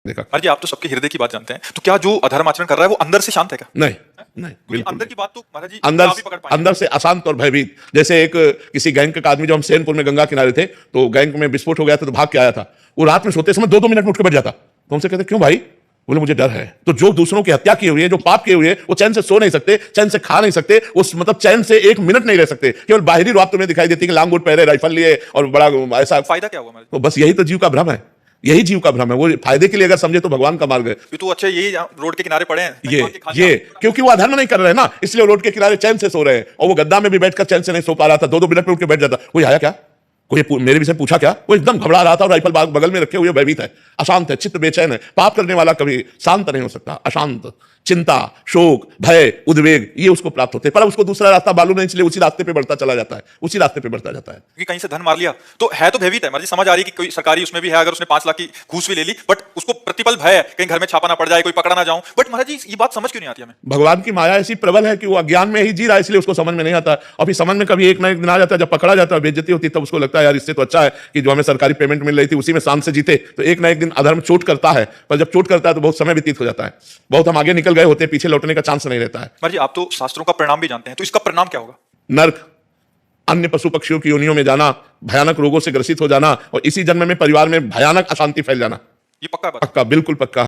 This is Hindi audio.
देखा। जी आप तो सबके हृदय की बात जानते हैं, तो क्या जो अधर्म आचरण कर रहा है वो अंदर से शांत है क्या? नहीं, नहीं, बिल्कुल अंदर नहीं। की बात तो महाराज जी अंदर आप ही पकड़ पाएंगे। अंदर से अशांत और भयभीत। जैसे एक किसी गैंग का आदमी, जो हम सैनपुर में गंगा किनारे थे, तो गैंग में विस्फोट हो गया था, तो भाग के आया था। वो रात में सोते समय 2-2 मिनट में उठ के बैठ जाता। तो हमसे कहते क्यों भाई? बोले मुझे डर है। तो जो दूसरों की हत्या की हुई है, जो पाप किए हुए हैं, वो चैन से सो नहीं सकते, चैन से खा नहीं सकते, उस मतलब चैन से 1 मिनट नहीं रह सकते। केवल बाहरी रूप तुम्हें दिखाई देती है कि लांगूट पहरे, राइफल लिए और बड़ा ऐसा। फायदा क्या हुआ महाराज? तो बस यही तो जीव का भ्रम है, यही जीव का भ्रम है। वो फायदे के लिए अगर समझे तो भगवान का मार्ग है। ये तो अच्छे यही रोड के किनारे पड़े हैं ये क्योंकि वो अधर्म नहीं कर रहे हैं ना, इसलिए रोड के किनारे चैन से सो रहे हैं। और वो गद्दा में भी बैठकर चैन से नहीं सो पा रहा था, 2-2 मिनट में उठ के बैठ जाता। कोई आया क्या? कोई मेरे विषय पूछा क्या? वो एकदम घबरा रहा था और राइफल बगल में रखे हुए भयभीत है, अशांत है, चित्त बेचैन है। पाप करने वाला कभी शांत नहीं हो सकता। अशांत, चिंता, शोक, भय, उद्वेग, ये उसको प्राप्त होते हैं। पर उसको दूसरा रास्ता मालूम नहीं, इसलिए उसी रास्ते पे बढ़ता चला जाता है, उसी रास्ते पे बढ़ता जाता है। क्योंकि कहीं से धन मार लिया तो है, तो भयभीत है महाराज जी। समझ आ रही है कि कोई सरकारी उसमें भी है, अगर उसने 5 लाख की घूस भी ले ली, बट उसको प्रतिपल भय है कहीं घर में छापा ना पड़ जाए, कोई पकड़ा ना जाऊं। बट महाराज जी ये बात समझ क्यों नहीं आती हमें? भगवान की माया ऐसी प्रबल है कि वो अज्ञान में ही जी रहा है, इसलिए उसको समझ में नहीं आता। और फिर समझ में कभी एक ना एक दिन आ जाता है, जब पकड़ा जाता है, बेइज्जती होती है, तब उसको लगता है यार इससे तो अच्छा है कि जो हमें सरकारी पेमेंट मिल रही थी उसी में शांत से जीते। तो एक ना एक दिन अधर्म चोट करता है, पर जब चोट करता है तो बहुत समय व्यतीत हो जाता है, बहुत हम आगे निकल गए होते हैं, पीछे लौटने का चांस नहीं रहता है। महाराज जी आप तो शास्त्रों का परिणाम भी जानते हैं, तो इसका परिणाम क्या होगा? नर्क, अन्य पशु पक्षियों की योनियों में जाना, भयानक रोगों से ग्रसित हो जाना, और इसी जन्म में परिवार में भयानक अशांति फैल जाना। ये पक्का है बात? पक्का, बिल्कुल पक्का।